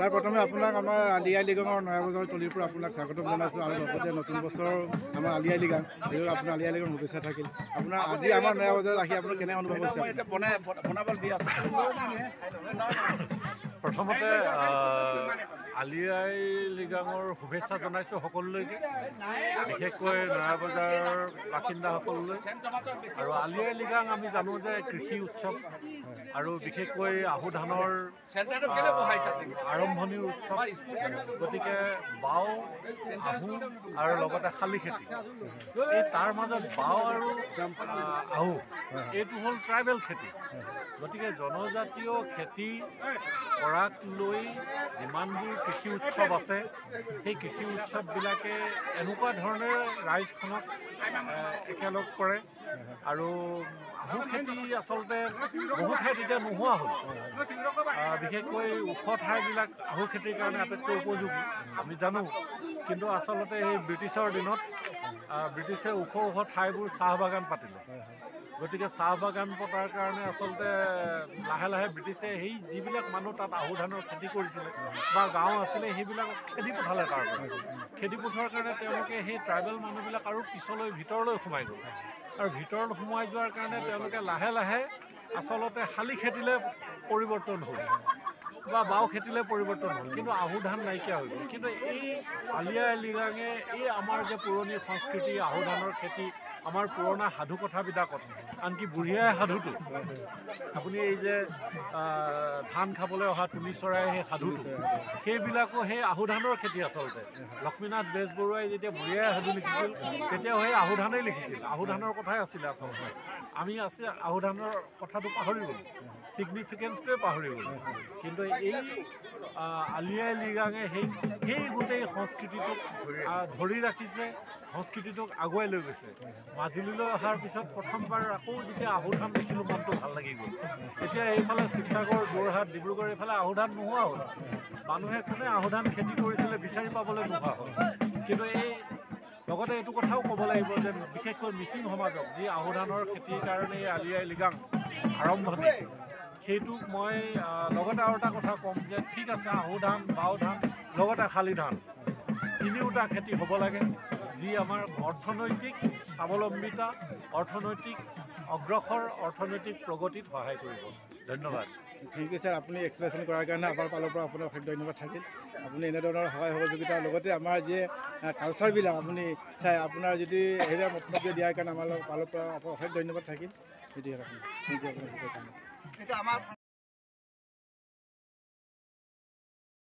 Sir প্ৰথমে আপোনাক আমাৰ আলি আই লৃগাঙৰ নয়াবজাৰ তলিৰ পৰা আপোনাক স্বাগতম জনাইছোঁ আৰু লগতে নতুন বছৰৰ আমাৰ আলি আই লৃগাং এইটো আপোনাৰ আলি আই লৃগাং শুভেচ্ছা থাকিল। আপোনাৰ আজি আমাৰ নয়াবজাৰত আহি আপোনাৰ কেনে অনুভৱ হৈছে? প্ৰথমতে আলি আই লৃগাঙৰ শুভেচ্ছা জনাইছোঁ সকলোলৈকে, বিশেষকৈ নয়াবজাৰৰ বাসিন্দাসকললৈ। আৰু আলি আই লৃগাং আমি জানো যে কৃষি উৎসৱ আৰু বিশেষকৈ আহু ধানৰ আৰম্ভণিৰ উৎসৱ। গতিকে বাও, আহু আৰু লগতে শালি খেতি, এই তাৰ মাজত বাও আৰু আহু এইটো হ'ল ট্ৰাইবেল খেতি। গতিকে জনজাতীয় খেতি কৰাক লৈ যিমানবোৰ কৃষি উৎসৱ আছে, সেই কৃষি উৎসৱবিলাকে এনেকুৱা ধৰণে ৰাইজখনক একেলগ কৰে। আৰু আহু খেতি আচলতে বহু ঠাইত এতিয়া নোহোৱা হ'ল। বিশেষকৈ ওখ ঠাইবিলাক আহু খেতিৰ কাৰণে আটাইতকৈ উপযোগী আমি জানো, কিন্তু আচলতে সেই ব্ৰিটিছৰ দিনত ব্ৰিটিছে ওখ ওখ ঠাইবোৰ চাহ বাগান পাতিলে। গতিকে চাহ বাগান পতাৰ কাৰণে আচলতে লাহে লাহে ব্ৰিটিছে সেই যিবিলাক মানুহ তাত আহু ধানৰ খেতি কৰিছিলে বা গাঁও আছিলে সেইবিলাকক খেদি পঠালে। তাৰ পৰা খেদি পঠোৱাৰ কাৰণে তেওঁলোকে সেই ট্ৰাইবেল মানুহবিলাক আৰু পিছলৈ ভিতৰলৈ সোমাই গ'ল। আৰু ভিতৰত সোমাই যোৱাৰ কাৰণে তেওঁলোকে লাহে লাহে আচলতে শালি খেতিলৈ পৰিৱৰ্তন হ'ল বা বাও খেতিলৈ পৰিৱৰ্তন হ'ল, কিন্তু আহু ধান নাইকিয়া হৈ গ'ল। কিন্তু এই আলি আই লৃগাঙে এই আমাৰ যে পুৰণি সংস্কৃতি আহু ধানৰ খেতি, আমাৰ পুৰণা সাধু কথাবিলাকত, আনকি বুঢ়ী আই সাধুটো, আপুনি এই যে ধান খাবলৈ অহা তুলি চৰাই সেই সাধুটো, সেইবিলাকো সেই আহু ধানৰ খেতি আচলতে। লক্ষ্মীনাথ বেজবৰুৱাই যেতিয়া বুঢ়ী আই সাধু লিখিছিল তেতিয়াও সেই আহু ধানেই লিখিছিল, আহু ধানৰ কথাই আছিলে আচলতে। আমি আহু ধানৰ কথাটো পাহৰি গ'লোঁ, ছিগনিফিকেঞ্চটোৱে পাহৰি গ'লোঁ। কিন্তু এই আলি আই লৃগাঙে সেই গোটেই সংস্কৃতিটোক ধৰি ৰাখিছে, সংস্কৃতিটোক আগুৱাই লৈ গৈছে। মাজুলীলৈ অহাৰ পিছত প্ৰথমবাৰ আকৌ যেতিয়া আহু ধান দেখিলোঁ মনটো ভাল লাগি গ'ল। এতিয়া এইফালে শিৱসাগৰ, যোৰহাট, ডিব্ৰুগড় এইফালে আহু ধান নোহোৱা হ'ল। মানুহে কোনে আহু ধান খেতি কৰিছিলে বিচাৰি পাবলৈ নোহোৱা হ'ল। কিন্তু লগতে এইটো কথাও ক'ব লাগিব যে বিশেষকৈ মিচিং সমাজক, যি আহু ধানৰ খেতিৰ কাৰণে এই আলি আই লৃগাং আৰম্ভণি, সেইটোক মই লগতে আৰু এটা কথা ক'ম যে ঠিক আছে, আহু ধান, বাও ধান, লগতে শালি ধান, তিনিওটা খেতি হ'ব লাগে, যি আমাৰ অৰ্থনৈতিক স্বাৱলম্বিতা, অৰ্থনৈতিক অগ্ৰসৰ, অৰ্থনৈতিক প্ৰগতিত সহায় কৰিব। ধন্যবাদ। ঠিক আছে ছাৰ, আপুনি এক্সপ্লেনেশ্যন কৰাৰ কাৰণে আমাৰ ফালৰ পৰা আপোনাৰ অশেষ ধন্যবাদ থাকিল। আপুনি এনেধৰণৰ সহায় সহযোগিতাৰ লগতে আমাৰ যি কালচাৰবিলাক আপুনি চাই আপোনাৰ যদি সেইবিলাক মন্তব্য দিয়াৰ কাৰণে আমাৰ ফালৰ পৰা অশেষ ধন্যবাদ থাকিল। সেইটোৱে থেংক ইউ আপোনাৰ।